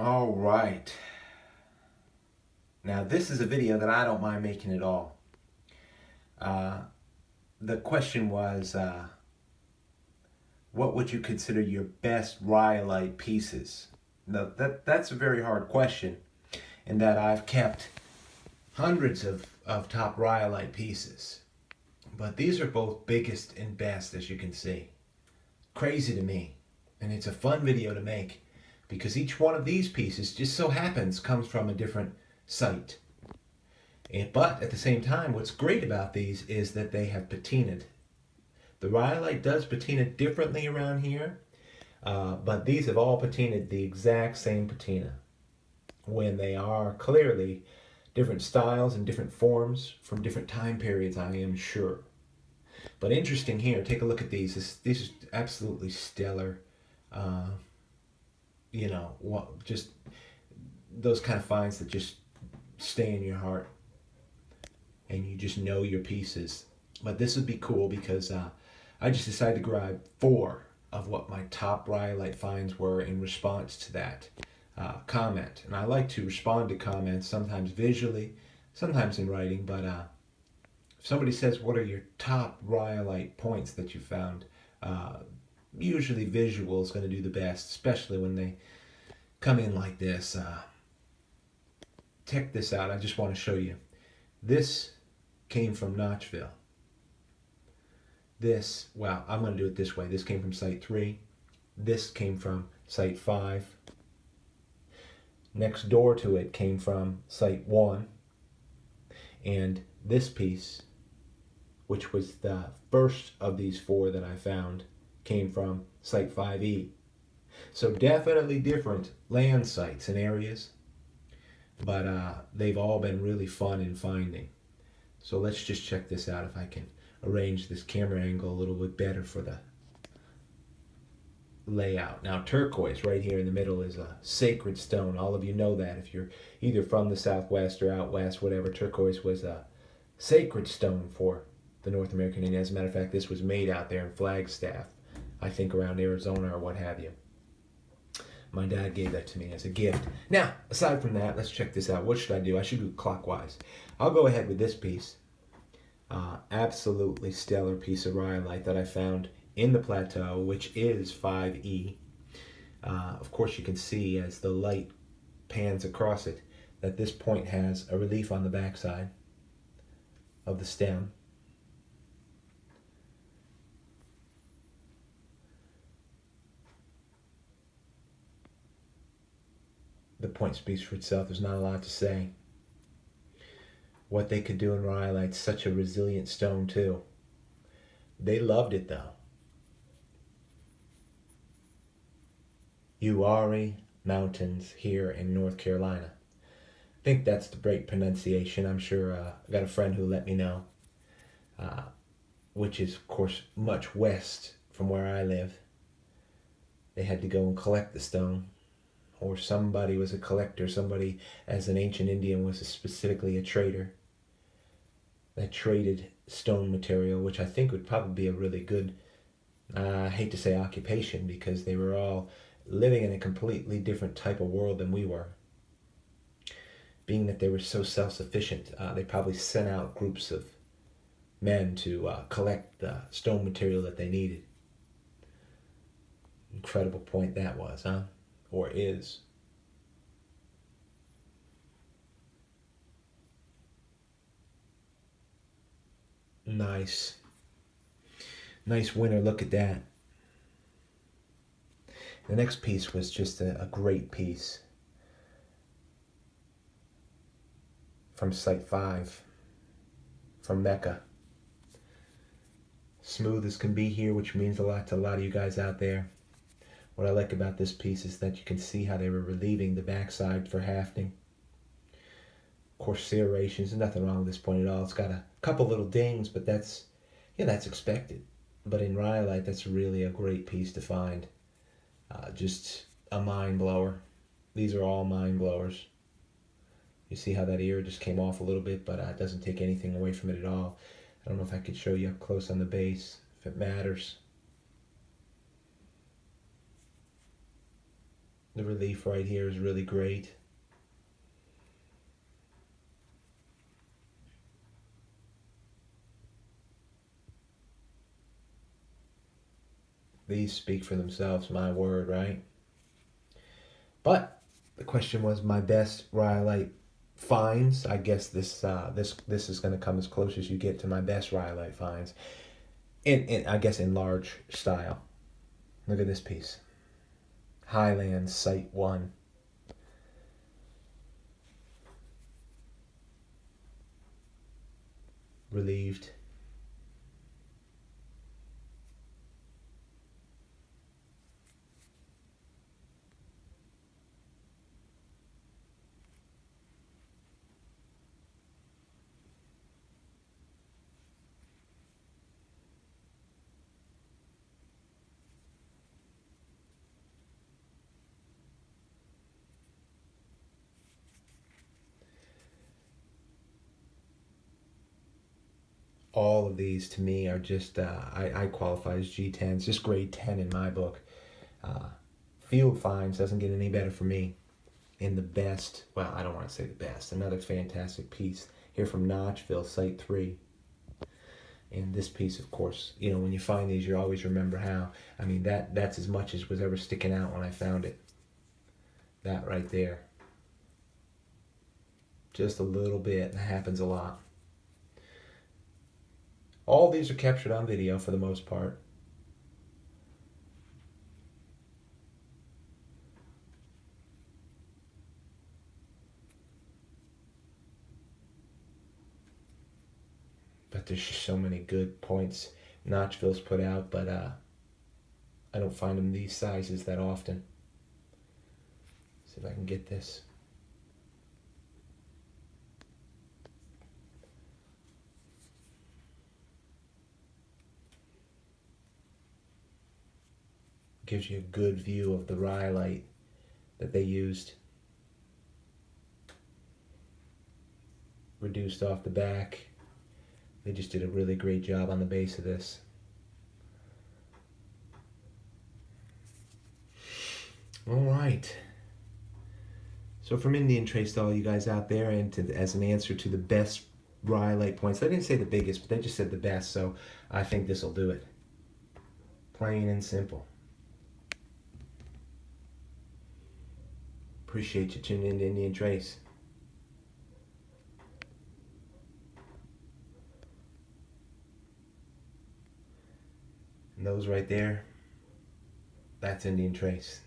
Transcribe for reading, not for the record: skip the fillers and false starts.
All right. Now this is a video that I don't mind making at all. The question was, what would you consider your best Rhyolite pieces? Now that's a very hard question, in that I've kept hundreds of top Rhyolite pieces. But these are both biggest and best, as you can see. Crazy to me. And it's a fun video to make because each one of these pieces just so happens comes from a different site. But at the same time, what's great about these is that they have patinaed. The Rhyolite does patina differently around here, but these have all patinaed the exact same patina, when they are clearly different styles and different forms from different time periods, I am sure. But interesting here, take a look at these. These are absolutely stellar. Just those kind of finds that just stay in your heart and you just know your pieces. But this would be cool because I just decided to grab 4 of what my top Rhyolite finds were in response to that comment. And I like to respond to comments, sometimes visually, sometimes in writing, but if somebody says, what are your top Rhyolite points that you found? Usually visual is going to do the best, especially when they come in like this. Check this out. I just want to show you. This came from Notchville. I'm going to do it this way. This came from Site 3. This came from Site 5. Next door to it came from Site 1. And this piece, which was the first of these 4 that I found, came from Site 5E. So definitely different land sites and areas, but they've all been really fun in finding. So let's just check this out, if I can arrange this camera angle a little bit better for the layout. Now, turquoise right here in the middle is a sacred stone. All of you know that if you're either from the Southwest or out west, whatever. Turquoise was a sacred stone for the North American Indian. As a matter of fact, this was made out there in Flagstaff, I think around Arizona or what have you. My dad gave that to me as a gift. Now, aside from that, let's check this out. What should I do? I should do clockwise. I'll go ahead with this piece. Absolutely stellar piece of Rhyolite that I found in the plateau, which is 5E. Of course, you can see as the light pans across it that this point has a relief on the backside of the stem. The point speaks for itself. There's not a lot to say. What they could do in Rhyolite's such a resilient stone too. They loved it though. Uwharrie Mountains here in North Carolina. I think that's the right pronunciation. I'm sure I got a friend who let me know, which is of course much west from where I live. They had to go and collect the stone, or somebody was a collector. Somebody, as an ancient Indian, was specifically a trader that traded stone material, which I think would probably be a really good, I hate to say occupation, because they were all living in a completely different type of world than we were. Being that they were so self-sufficient, they probably sent out groups of men to collect the stone material that they needed. Incredible point that was, huh? Or is. Nice. Nice winner, look at that. The next piece was just a great piece from Site 5, from Mecca. Smooth as can be here, which means a lot to a lot of you guys out there. What I like about this piece is that you can see how they were relieving the backside for hafting. Of course, serrations, there's nothing wrong with this point at all. It's got a couple little dings, but that's expected. But in Rhyolite, that's really a great piece to find. Just a mind blower. These are all mind blowers. You see how that ear just came off a little bit, but it doesn't take anything away from it at all. I don't know if I could show you up close on the base, if it matters. The relief right here is really great. These speak for themselves, my word, right? But the question was my best Rhyolite finds. I guess this is going to come as close as you get to my best Rhyolite finds. I guess in large style. Look at this piece. Highlands Site 1. Relieved. All of these to me are just, I qualify as G10s, just grade 10 in my book. Field finds doesn't get any better for me. In the best, well, I don't want to say the best, another fantastic piece here from Notchville, Site 3. And this piece, of course, you know, when you find these, you always remember how. I mean, that's as much as was ever sticking out when I found it. That right there. Just a little bit, that happens a lot. All these are captured on video for the most part. But there's just so many good points Notchville's put out, but I don't find them these sizes that often. See if I can get this. Gives you a good view of the Rhyolite that they used. Reduced off the back. They just did a really great job on the base of this. All right. So from Indian Trace to all you guys out there, and as an answer to the best Rhyolite points, they didn't say the biggest, but they just said the best, so I think this will do it. Plain and simple. Appreciate you tuning in to Indian Trace. And those right there, that's Indian Trace.